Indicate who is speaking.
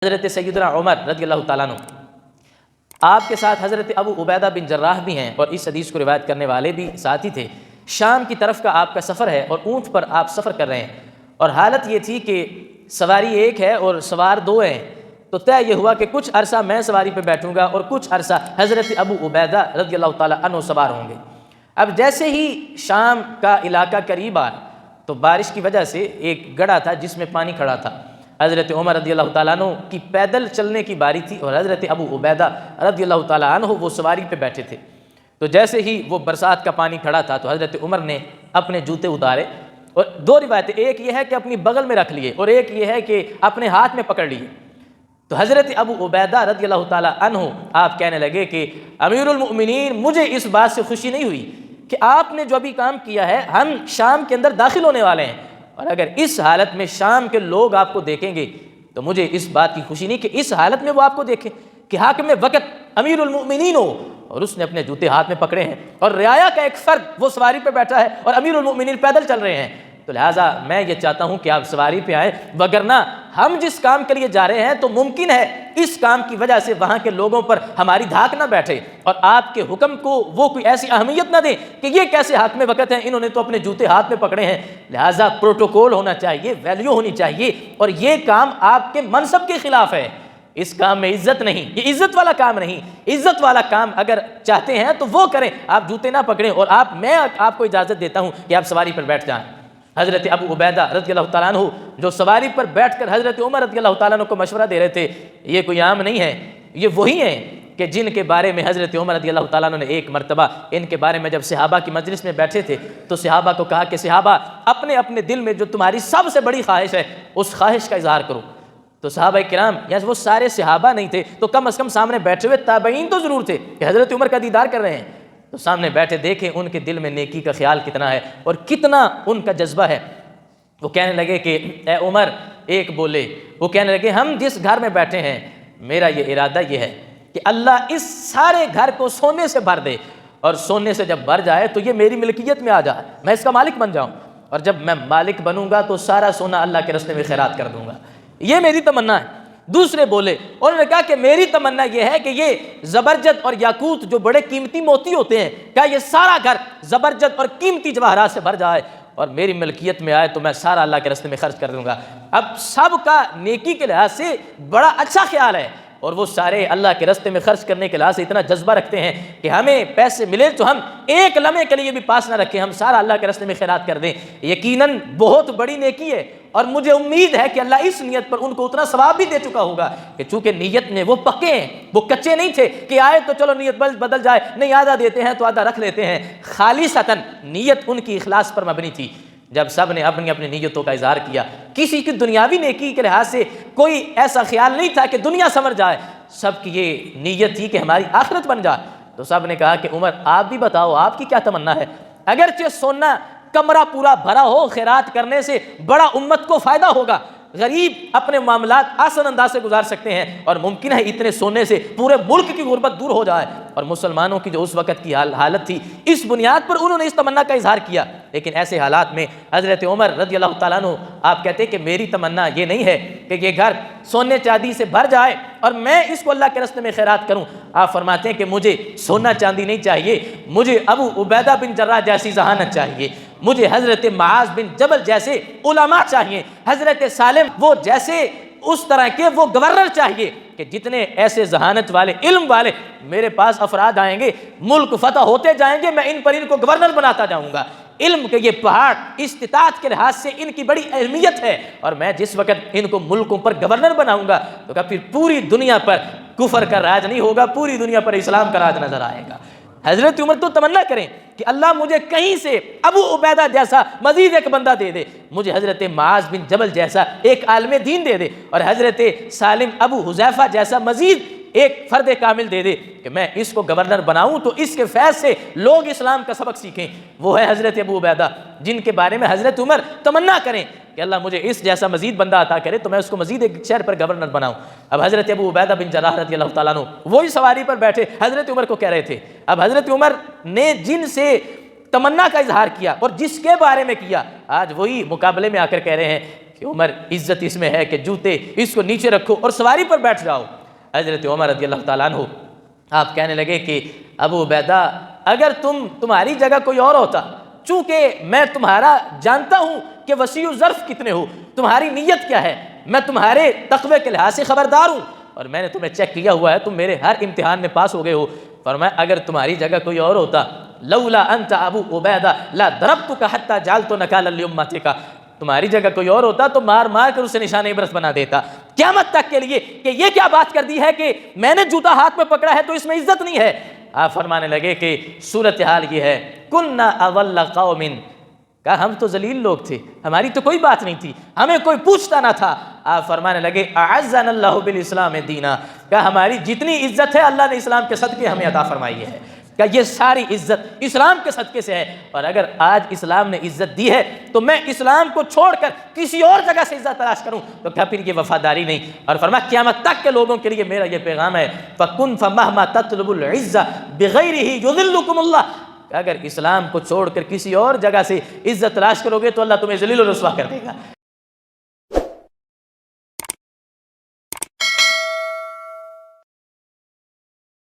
Speaker 1: حضرت سیدنا عمر رضی اللہ تعالیٰ عنہ، آپ کے ساتھ حضرت ابو عبیدہ بن جراح بھی ہیں اور اس حدیث کو روایت کرنے والے بھی ساتھی تھے۔ شام کی طرف کا آپ کا سفر ہے اور اونٹ پر آپ سفر کر رہے ہیں، اور حالت یہ تھی کہ سواری ایک ہے اور سوار دو ہیں، تو طے یہ ہوا کہ کچھ عرصہ میں سواری پہ بیٹھوں گا اور کچھ عرصہ حضرت ابو عبیدہ رضی اللہ تعالیٰ عنہ سوار ہوں گے۔ اب جیسے ہی شام کا علاقہ قریب آیا تو بارش کی وجہ سے ایک گڑھا تھا جس میں پانی کھڑا تھا۔ حضرت عمر رضی اللہ تعالیٰ عنہ کی پیدل چلنے کی باری تھی اور حضرت ابو عبیدہ رضی اللہ تعالیٰ عنہ وہ سواری پہ بیٹھے تھے۔ تو جیسے ہی وہ برسات کا پانی کھڑا تھا تو حضرت عمر نے اپنے جوتے اتارے، اور دو روایتیں، ایک یہ ہے کہ اپنی بغل میں رکھ لیے اور ایک یہ ہے کہ اپنے ہاتھ میں پکڑ لیے۔ تو حضرت ابو عبیدہ رضی اللہ تعالیٰ عنہ آپ کہنے لگے کہ امیر المؤمنین، مجھے اس بات سے خوشی نہیں ہوئی کہ آپ نے جو ابھی کام کیا ہے، ہم شام کے اندر داخل ہونے والے ہیں، اور اگر اس حالت میں شام کے لوگ آپ کو دیکھیں گے تو مجھے اس بات کی خوشی نہیں کہ اس حالت میں وہ آپ کو دیکھیں کہ حاکم وقت امیر المؤمنین ہو اور اس نے اپنے جوتے ہاتھ میں پکڑے ہیں، اور رعایا کا ایک فرد وہ سواری پہ بیٹھا ہے اور امیر المؤمنین پیدل چل رہے ہیں۔ تو لہٰذا میں یہ چاہتا ہوں کہ آپ سواری پہ آئیں، وگرنہ ہم جس کام کے لیے جا رہے ہیں تو ممکن ہے اس کام کی وجہ سے وہاں کے لوگوں پر ہماری دھاک نہ بیٹھے اور آپ کے حکم کو وہ کوئی ایسی اہمیت نہ دیں کہ یہ کیسے حاکم وقت ہیں، انہوں نے تو اپنے جوتے ہاتھ میں پکڑے ہیں۔ لہٰذا پروٹوکول ہونا چاہیے، ویلیو ہونی چاہیے، اور یہ کام آپ کے منصب کے خلاف ہے۔ اس کام میں عزت نہیں، یہ عزت والا کام نہیں۔ عزت والا کام اگر چاہتے ہیں تو وہ کریں، آپ جوتے نہ پکڑیں، اور میں آپ کو اجازت دیتا ہوں کہ آپ سواری پر بیٹھ جائیں۔ حضرت ابو عبیدہ رضی اللہ تعالیٰ عنہ جو سواری پر بیٹھ کر حضرت عمر رضی اللہ تعالیٰ عنہ کو مشورہ دے رہے تھے، یہ کوئی عام نہیں ہے، یہ وہی ہیں کہ جن کے بارے میں حضرت عمر رضی اللہ تعالیٰ عنہ نے ایک مرتبہ ان کے بارے میں جب صحابہ کی مجلس میں بیٹھے تھے تو صحابہ کو کہا کہ صحابہ، اپنے اپنے دل میں جو تمہاری سب سے بڑی خواہش ہے اس خواہش کا اظہار کرو۔ تو صحابہ کرام، یا وہ سارے صحابہ نہیں تھے تو کم از کم سامنے بیٹھے ہوئے تابعین تو ضرور تھے کہ حضرت عمر کا دیدار کر رہے ہیں، تو سامنے بیٹھے دیکھیں ان کے دل میں نیکی کا خیال کتنا ہے اور کتنا ان کا جذبہ ہے۔ وہ کہنے لگے کہ اے عمر، ایک بولے، وہ کہنے لگے ہم جس گھر میں بیٹھے ہیں میرا یہ ارادہ یہ ہے کہ اللہ اس سارے گھر کو سونے سے بھر دے، اور سونے سے جب بھر جائے تو یہ میری ملکیت میں آ جائے، میں اس کا مالک بن جاؤں، اور جب میں مالک بنوں گا تو سارا سونا اللہ کے راستے میں خیرات کر دوں گا، یہ میری تمنا ہے۔ دوسرے بولے، انہوں نے کہا کہ میری تمنا یہ ہے کہ یہ زبرجد اور یاقوت جو بڑے قیمتی موتی ہوتے ہیں، کہا یہ سارا گھر زبرجد اور قیمتی جواہرات سے بھر جائے اور میری ملکیت میں آئے تو میں سارا اللہ کے راستے میں خرچ کر دوں گا۔ اب سب کا نیکی کے لحاظ سے بڑا اچھا خیال ہے، اور وہ سارے اللہ کے راستے میں خرچ کرنے کے لحاظ سے اتنا جذبہ رکھتے ہیں کہ ہمیں پیسے ملے تو ہم ایک لمحے کے لیے بھی پاس نہ رکھیں، ہم سارا اللہ کے راستے میں خیرات کر دیں۔ یقیناً بہت بڑی نیکی ہے، اور مجھے امید ہے کہ اللہ اس نیت پر ان کو اتنا ثواب بھی دے چکا ہوگا کہ چونکہ نیت میں وہ پکے ہیں، وہ کچے نہیں تھے کہ آئے تو چلو نیت بدل جائے، نہیں آدھا دیتے ہیں تو آدھا رکھ لیتے ہیں۔ خالصتاً نیت ان کی اخلاص پر مبنی تھی۔ جب سب نے اپنی اپنی نیتوں کا اظہار کیا، کسی کی دنیاوی نیکی کے لحاظ سے کوئی ایسا خیال نہیں تھا کہ دنیا سنور جائے، سب کی یہ نیت تھی کہ ہماری آخرت بن جائے۔ تو سب نے کہا کہ عمر، آپ بھی بتاؤ آپ کی کیا تمنا ہے؟ اگرچہ سونا کمرہ پورا بھرا ہو، خیرات کرنے سے بڑا امت کو فائدہ ہوگا، غریب اپنے معاملات آسان انداز سے گزار سکتے ہیں، اور ممکن ہے اتنے سونے سے پورے ملک کی غربت دور ہو جائے، اور مسلمانوں کی جو اس وقت کی حالت تھی، اس بنیاد پر انہوں نے اس تمنا کا اظہار کیا۔ لیکن ایسے حالات میں حضرت عمر رضی اللہ تعالیٰ عنہ آپ کہتے کہ میری تمنا یہ نہیں ہے کہ یہ گھر سونے چاندی سے بھر جائے اور میں اس کو اللہ کے راستے میں خیرات کروں۔ آپ فرماتے ہیں کہ مجھے سونا چاندی نہیں چاہیے، مجھے ابو عبیدہ بن جراح جیسی ذہانت چاہیے، مجھے حضرت معاذ بن جبل جیسے علماء چاہیے، حضرت سالم وہ جیسے اس طرح کے وہ گورنر چاہیے کہ جتنے ایسے ذہانت والے، علم والے میرے پاس افراد آئیں گے، ملک فتح ہوتے جائیں گے، میں ان پر ان کو گورنر بناتا جاؤں گا۔ علم کے یہ پہاڑ استطاعت کے لحاظ سے ان کی بڑی اہمیت ہے، اور میں جس وقت ان کو ملکوں پر گورنر بناؤں گا تو پھر پوری دنیا پر کفر کا راج نہیں ہوگا، پوری دنیا پر اسلام کا راج نظر آئے گا۔ حضرت عمر تو تمنا کریں کہ اللہ مجھے کہیں سے ابو عبیدہ جیسا مزید ایک بندہ دے دے، مجھے حضرت معاذ بن جبل جیسا ایک عالم دین دے دے، اور حضرت سالم ابو حذیفہ جیسا مزید ایک فرد کامل دے دے کہ میں اس کو گورنر بناؤں تو اس کے فیض سے لوگ اسلام کا سبق سیکھیں۔ وہ ہے حضرت ابو عبیدہ جن کے بارے میں حضرت عمر تمنا کریں کہ اللہ مجھے اس جیسا مزید بندہ عطا کرے تو میں اس کو مزید ایک شہر پر گورنر بناؤں۔ اب حضرت ابو عبیدہ بن جراح رضی اللہ تعالیٰ عنہ وہی سواری پر بیٹھے حضرت عمر کو کہہ رہے تھے۔ اب حضرت عمر نے جن سے تمنا کا اظہار کیا اور جس کے بارے میں کیا، آج وہی مقابلے میں آ کر کہہ رہے ہیں کہ عمر عزت اس میں ہے کہ جوتے اس کو نیچے رکھو اور سواری پر بیٹھ جاؤ۔ حضرت عمر رضی اللہ تعالیٰ عنہ آپ کہنے لگے کہ ابو عبیدہ اگر تمہاری جگہ کوئی اور ہوتا، چونکہ میں تمہارا جانتا ہوں کہ وسیع ظرف کتنے ہو، تمہاری نیت کیا ہے، میں تمہارے تقوی کے لحاظ سے خبردار ہوں اور میں نے تمہیں چیک کیا ہوا ہے، تم میرے ہر امتحان میں پاس ہو گئے ہو۔ فرمایا اگر تمہاری جگہ کوئی اور ہوتا، لولا انت ابو عبیدہ لا ضربتک حتی جعلت نکالا لامتک، تمہاری جگہ کوئی اور ہوتا تو مار مار کر اسے نشان عبرت بنا دیتا قیامت تک کے لیے کہ یہ کیا بات کر دی ہے کہ میں نے جوتا ہاتھ میں پکڑا ہے تو اس میں عزت نہیں ہے۔ آپ فرمانے لگے کہ صورتحال یہ ہے، کننا اضل قوم، کہا ہم تو ذلیل لوگ تھے، ہماری تو کوئی بات نہیں تھی، ہمیں کوئی پوچھتا نہ تھا۔ آپ فرمانے لگے اعزنا اللہ بالاسلام دینا، کہا ہماری جتنی عزت ہے اللہ نے اسلام کے صدقے ہمیں عطا فرمائی ہے، کہ یہ ساری عزت اسلام کے صدقے سے ہے، اور اگر آج اسلام نے عزت دی ہے تو میں اسلام کو چھوڑ کر کسی اور جگہ سے عزت تلاش کروں تو کیا پھر یہ وفاداری نہیں؟ اور فرمایا قیامت تک کے لوگوں کے لیے میرا یہ پیغام ہے، فَكُنْ فَمَهْمَا تَطْلُبُ الْعِزَّةَ بِغَيْرِهِ يُذِلُّكُمُ اللَّهُ، اگر اسلام کو چھوڑ کر کسی اور جگہ سے عزت تلاش کرو گے تو اللہ تمہیں ذلیل و رسوا کر دے گا۔